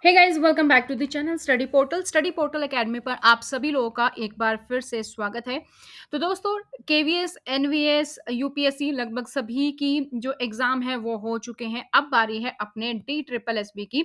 Hey guys, welcome back to the channel study portal academy पर आप सभी लोगों का एक बार फिर से स्वागत है। तो दोस्तों, केवीएस एनवीएस यूपीएससी लगभग सभी की जो एग्जाम है वो हो चुके हैं। अब बारी है अपने डी ट्रिपल एस बी की।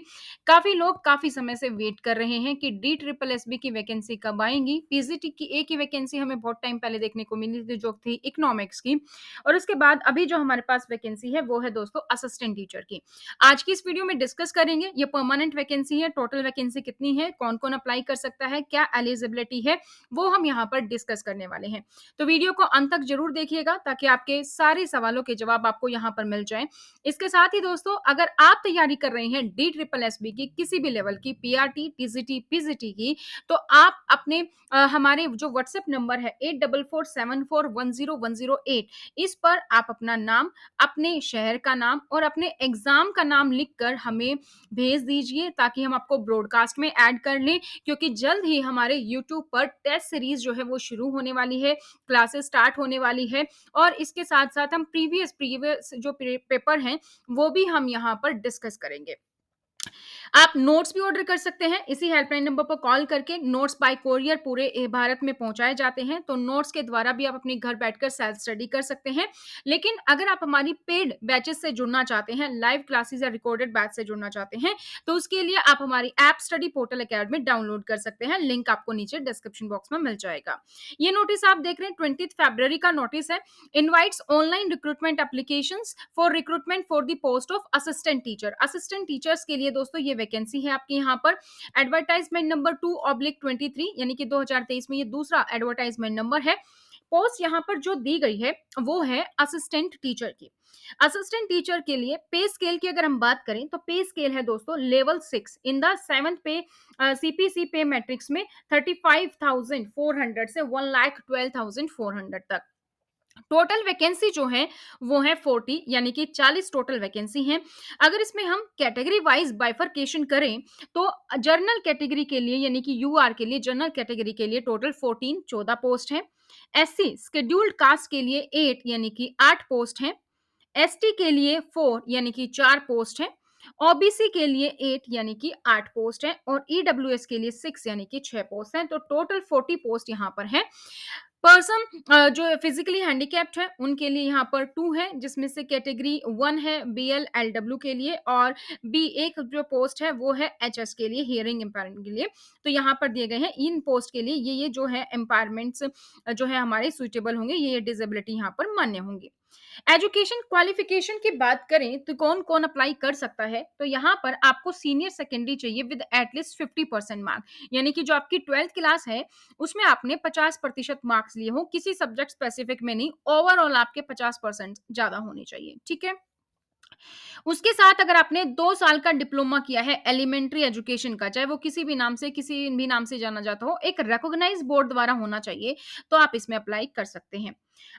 काफी लोग काफी समय से वेट कर रहे हैं कि डी ट्रिपल एस बी की वैकेंसी कब आएंगी। पीजीटी की एक ही वैकेंसी हमें बहुत टाइम पहले देखने को मिली थी, जो थी इकोनॉमिक्स की। और उसके बाद अभी जो हमारे पास वैकेंसी है वो है दोस्तों असिस्टेंट टीचर की। आज की इस वीडियो में डिस्कस करेंगे ये परमानेंट वैकेंसी है, टोटल वैकेंसी कितनी है, कौन कौन अप्लाई कर सकता है, क्या एलिजिबिलिटी है, वो हम यहाँ पर डिस्कस करने वाले हैं। तो वीडियो को अंत तक जरूर देखिएगा ताकि आपके सारे सवालों के जवाब आपको यहाँ पर मिल जाए। इसके साथ ही दोस्तों, अगर आप तैयारी कर रहे हैं डी ट्रिपल एस बी की किसी भी लेवल की, पीआरटी, टीजीटी, पीजीटी की, तो आप अपने हमारे जो व्हाट्सएप नंबर है 8447410108, इस पर आप अपना नाम, अपने शहर का नाम और अपने एग्जाम का नाम लिखकर हमें भेज दीजिए ताकि हम आपको ब्रॉडकास्ट में ऐड कर लें, क्योंकि जल्द ही हमारे यूट्यूब पर टेस्ट सीरीज जो है वो शुरू होने वाली है, क्लासेस स्टार्ट होने वाली है। और इसके साथ साथ हम प्रीवियस प्रीवियस जो पेपर हैं वो भी हम यहाँ पर डिस्कस करेंगे। आप नोट्स भी ऑर्डर कर सकते हैं इसी हेल्पलाइन नंबर पर कॉल करके। नोट्स बाय कोरियर पूरे भारत में पहुंचाए जाते हैं, तो नोट्स के द्वारा भी आप अपने घर बैठकर सेल्फ स्टडी कर सकते हैं। लेकिन अगर आप हमारी पेड बैचेस से जुड़ना चाहते हैं, लाइव क्लासेस या रिकॉर्डेड बैच से जुड़ना चाहते हैं, तो उसके लिए आप हमारी app study portal academy download कर सकते हैं। लिंक आपको नीचे डिस्क्रिप्शन बॉक्स में मिल जाएगा। ये नोटिस आप देख रहे हैं 20 फरवरी का नोटिस है। Invites online recruitment applications for recruitment for the post of assistant teacher. Assistant teachers के लिए दोस्तों ये वैकेंसी है आपके यहाँ पर। एडवर्टाइजमेंट नंबर 2/23 यानी कि 2023 में ये दूसरा एडवर्टाइजमेंट नंबर है। पोस्ट यहाँ पर जो दी गई है वो है असिस्टेंट टीचर की। असिस्टेंट टीचर के लिए पे स्केल की अगर हम बात करें तो पे स्केल है दोस्तों लेवल 6 इन द 7th पे सीपीसी पे मैट्रिक्स में 35,400 से 1,12,400 तक। टोटल वैकेंसी जो है वो है 40, यानी कि 40 टोटल वैकेंसी हैं। अगर इसमें हम कैटेगरी वाइज बाइफरकेशन करें तो जर्नल कैटेगरी के लिए यानी कि यूआर के लिए, जनरल कैटेगरी के लिए टोटल 14 पोस्ट हैं। एससी शेड्यूल्ड कास्ट के लिए 8 यानी कि 8 पोस्ट हैं। एसटी के लिए 4 यानी कि 4 पोस्ट हैं। ओबीसी के लिए 8 यानी कि 8 पोस्ट हैं और ईडब्ल्यूएस के लिए 6 यानी कि 6 पोस्ट हैं। तो टोटल 40 पोस्ट यहाँ पर है। पर्सन जो फिजिकली हैंडीकैप्ड है उनके लिए यहाँ पर 2 है, जिसमें से कैटेगरी 1 है बीएल एलडब्ल्यू के लिए, और बी एक जो पोस्ट है वो है एचएस के लिए, हियरिंग इम्पेयरमेंट के लिए। तो यहाँ पर दिए गए हैं इन पोस्ट के लिए ये जो है एम्पायरमेंट्स जो है हमारे सुइटेबल होंगे, ये डिसेबिलिटी यहाँ पर मान्य होंगी। एजुकेशन क्वालिफिकेशन की बात करें तो कौन कौन अप्लाई कर सकता है, तो यहाँ पर आपको सीनियर सेकेंडरी चाहिए विद एटलीस्ट 50% मार्क, यानी कि जो आपकी 12th क्लास है उसमें आपने 50% मार्क्स लिए हो, किसी सब्जेक्ट स्पेसिफिक में नहीं, ओवरऑल आपके 50% ज्यादा होने चाहिए। ठीक है। उसके साथ अगर आपने 2 साल का डिप्लोमा किया है एलिमेंट्री एजुकेशन का, चाहे वो किसी भी नाम से जाना जाता हो, एक रिकॉग्नाइज बोर्ड द्वारा होना चाहिए, तो आप इसमें अप्लाई कर सकते हैं।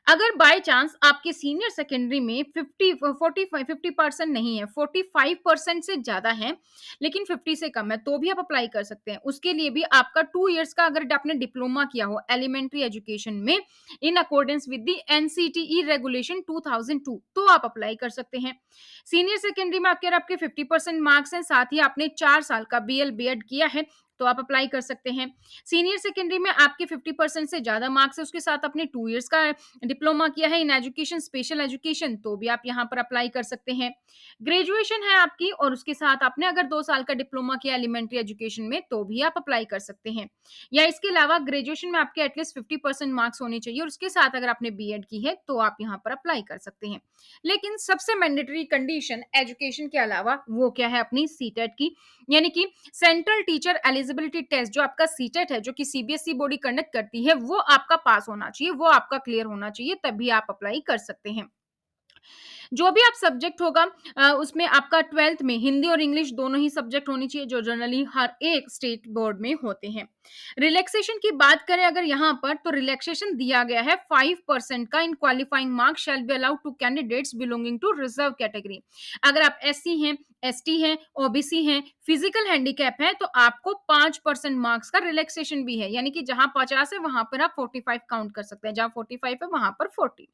अगर बाय चांस आपके सीनियर सेकेंडरी में 50% नहीं है, 45% से ज्यादा है लेकिन 50 से कम है, तो भी आप अप्लाई कर सकते हैं। उसके लिए भी आपका 2 इयर्स का अगर आपने डिप्लोमा किया हो एलिमेंट्री एजुकेशन में in accordance with the NCTE regulation 2002, तो आप अप्लाई कर सकते हैं। सीनियर सेकेंडरी में आपके 50% मार्क्स हैं, साथ ही आपने 4 साल का बीएल बीएड किया है, तो आप अप्लाई कर सकते हैं। सीनियर सेकेंडरी में आपके 50% से ज्यादा मार्क्स है, उसके साथ आपने 2 इयर्स का डिप्लोमा किया है इन एजुकेशन, स्पेशल एजुकेशन, तो भी आप यहाँ पर अप्लाई कर सकते हैं। ग्रेजुएशन है आपकी और उसके साथ आपने अगर 2 साल का डिप्लोमा किया एलिमेंट्री एजुकेशन में, तो भी आप अप्लाई कर सकते हैं। या इसके अलावा ग्रेजुएशन में आपके एटलीस्ट 50% मार्क्स होने चाहिए और उसके साथ अगर आपने बीएड की है तो आप यहाँ पर अप्लाई कर सकते हैं। लेकिन सबसे मैंडेटरी कंडीशन एजुकेशन के अलावा वो क्या है, अपनी सीटेट की, यानी कि सेंट्रल टीचर एलिजिबिलिटी टेस्ट जो आपका सीटेट है, जो कि सीबीएसई बॉडी कंडक्ट करती है, वो आपका पास होना चाहिए, वो आपका क्लियर होना चाहिए, तभी आप अप्लाई कर सकते हैं। जो भी आप सब्जेक्ट होगा उसमें आपका 12th में हिंदी और इंग्लिश दोनों ही सब्जेक्ट होनी चाहिए, जो जनरली हर एक स्टेट बोर्ड में होते हैं। रिलैक्सेशन की बात करें अगर यहाँ पर, तो रिलैक्सेशन दिया गया है 5% का in qualifying marks shall be allowed to candidates belonging to reserve category. अगर आप एससी हैं, एसटी हैं, ओबीसी हैं, फिजिकल हैंडीकैप है, तो आपको 5% मार्क्स का रिलैक्सेशन भी है, यानी कि जहाँ 50 है वहां पर आप 45 काउंट कर सकते हैं, जहां 45 है वहां पर 40।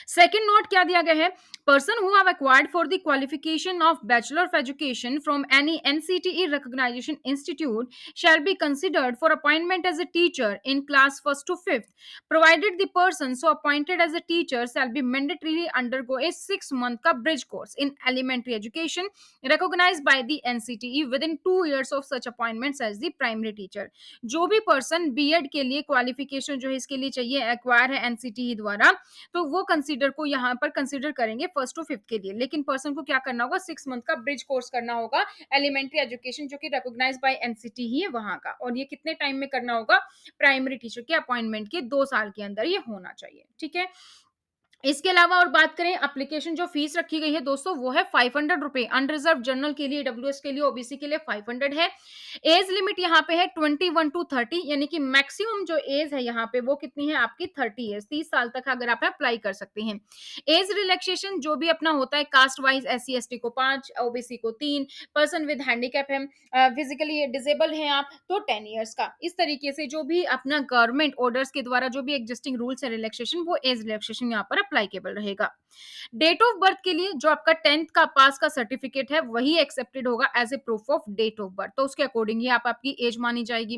सेकेंड नोट क्या दिया गया है, person who have acquired for the qualification of bachelor of education from any NCTE recognization institute shall be considered for appointment as a teacher in class 1st to 5th, provided the person so appointed as a teacher shall be mandatorily undergo a 6-month ka bridge course in elementary education recognized by the NCTE within 2 years of such appointments as the primary teacher। जो भी person BEd के लिए qualification जो है इसके लिए चाहिए acquire है एनसीटीई द्वारा, तो वो कंसीडर को यहाँ पर कंसीडर करेंगे 1st to 5th के लिए, लेकिन पर्सन को क्या करना होगा, 6 मंथ का ब्रिज कोर्स करना होगा एलिमेंट्री एजुकेशन जो कि रिकॉग्नाइज बाय एनसीटी ही है वहां का, और ये कितने टाइम में करना होगा, प्राइमरी टीचर के अपॉइंटमेंट के 2 साल के अंदर ये होना चाहिए। ठीक है, इसके अलावा और बात करें एप्लीकेशन जो फीस रखी गई है दोस्तों वो है 500 रुपए, अनरिजर्व जनरल के लिए, डब्ल्यूएस के लिए, ओबीसी के लिए 500 है। एज लिमिट यहाँ पे है 21 to 30, यानी कि मैक्सिमम जो एज है यहाँ पे वो कितनी है आपकी 30 है, 30 साल तक अगर आप अप्लाई कर सकते हैं। एज रिलैक्सेशन जो भी अपना होता है कास्ट वाइज, एससी एसटी को 5, ओबीसी को 3, पर्सन विद हैंडीकैप है, फिजिकली डिसेबल है आप तो 10 ईयर्स का। इस तरीके से जो भी अपना गवर्नमेंट ऑर्डर्स के द्वारा जो भी एग्जिस्टिंग रूल्स है रिलैक्सेशन, वो एज रिलैक्सेशन यहाँ पर अप्लाइकेबल रहेगा। डेट ऑफ बर्थ के लिए जो आपका 10th का पास का सर्टिफिकेट है वही एक्सेप्टेड होगा as a proof of date of birth, तो उसके अकॉर्डिंग ही आप आपकी एज मानी जाएगी।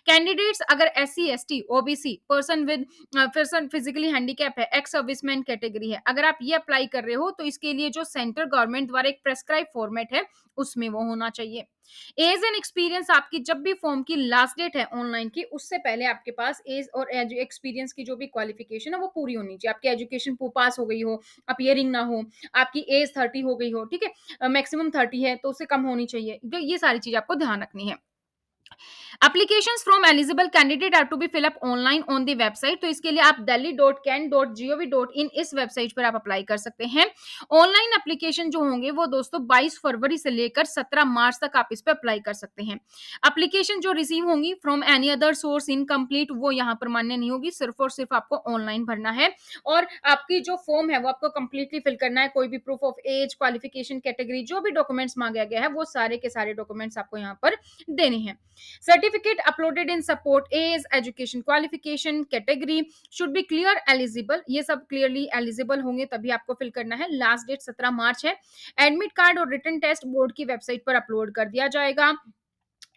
कैंडिडेट्स अगर SC ST OBC, person with person physically handicap है, एक्स सर्विसमैन कैटेगरी है, अगर आप ये अप्लाई कर रहे हो तो इसके लिए जो सेंट्रल गवर्नमेंट द्वारा एक प्रेस्क्राइब फॉर्मेट है उसमें वो होना चाहिए। एज एंड एक्सपीरियंस आपकी जब भी फॉर्म की लास्ट डेट है ऑनलाइन की, उससे पहले आपके पास एज और एक्सपीरियंस की जो भी क्वालिफिकेशन है वो पूरी होनी चाहिए। आपकी एजुकेशन पास हो गई हो, अपियरिंग ना हो, आपकी एज 30 हो गई हो, ठीक है, मैक्सिमम 30 है तो उससे कम होनी चाहिए, तो ये सारी चीज आपको ध्यान रखनी है। Applications from eligible candidate are to be fill up online on the website, तो इसके लिए आप delhi.can.gov.in इस वेबसाइट पर आप अप्लाई कर सकते हैं। ऑनलाइन एप्लीकेशन जो होंगे वो दोस्तों 22 फरवरी से लेकर 17 मार्च तक आप इस पर अप्लाई कर सकते हैं। एप्लीकेशन जो रिसीव होंगी from any other source incomplete वो यहाँ पर मान्य नहीं होगी, सिर्फ और सिर्फ आपको ऑनलाइन भरना है, और आपकी जो फॉर्म है वो आपको कंप्लीटली फिल करना है। कोई भी proof of age, qualification, category, जो भी डॉक्यूमेंट्स मांगा गया है वो सारे के सारे डॉक्यूमेंट्स आपको यहाँ पर देने हैं। Certificate uploaded in support age, education qualification, category should be clear eligible, ये सब clearly eligible होंगे तभी आपको फिल करना है। लास्ट डेट 17 मार्च है। एडमिट कार्ड और रिटन टेस्ट बोर्ड की वेबसाइट पर अपलोड कर दिया जाएगा।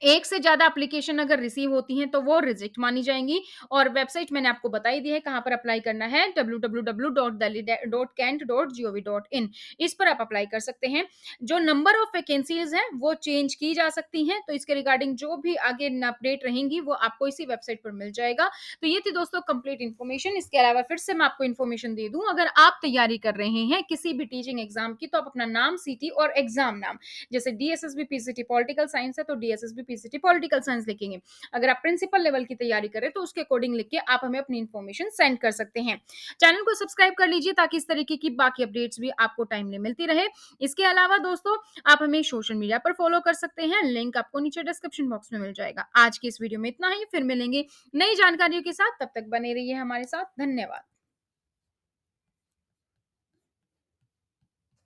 एक से ज्यादा एप्लीकेशन अगर रिसीव होती हैं तो वो रिजेक्ट मानी जाएंगी, और वेबसाइट मैंने आपको बताई दी है कहां पर अप्लाई करना है, www.delhi.cant.gov.in, इस पर आप अप्लाई कर सकते हैं। जो नंबर ऑफ वैकेंसीज हैं वो चेंज की जा सकती हैं, तो इसके रिगार्डिंग जो भी आगे अपडेट रहेंगी वो आपको इसी वेबसाइट पर मिल जाएगा। तो ये थी दोस्तों कंप्लीट इन्फॉर्मेशन। इसके अलावा फिर से मैं आपको इन्फॉर्मेशन दे दूं, अगर आप तैयारी कर रहे हैं किसी भी टीचिंग एग्जाम की तो आप अपना नाम, सिटी और एग्जाम नाम, जैसे डीएसएसबी पीसीटी पॉलिटिकल साइंस है तो डीएसएसबी पीसीटी पॉलिटिकल साइंस लिखेंगे। अगर आप प्रिंसिपल लेवल की तैयारी करें तो उसके अकॉर्डिंग लिख के आप हमें अपनी इन्फॉर्मेशन सेंड कर सकते हैं। चैनल को सब्सक्राइब कर लीजिए ताकि इस तरीके की बाकी अपडेट्स भी आपको टाइमली मिलती रहे। इसके अलावा दोस्तों आप हमें सोशल मीडिया पर फॉलो कर सकते हैं, लिंक आपको नीचे डिस्क्रिप्शन बॉक्स में मिल जाएगा। आज की इस वीडियो में इतना ही, फिर मिलेंगे नई जानकारियों के साथ, तब तक बने रहिए हमारे साथ। धन्यवाद।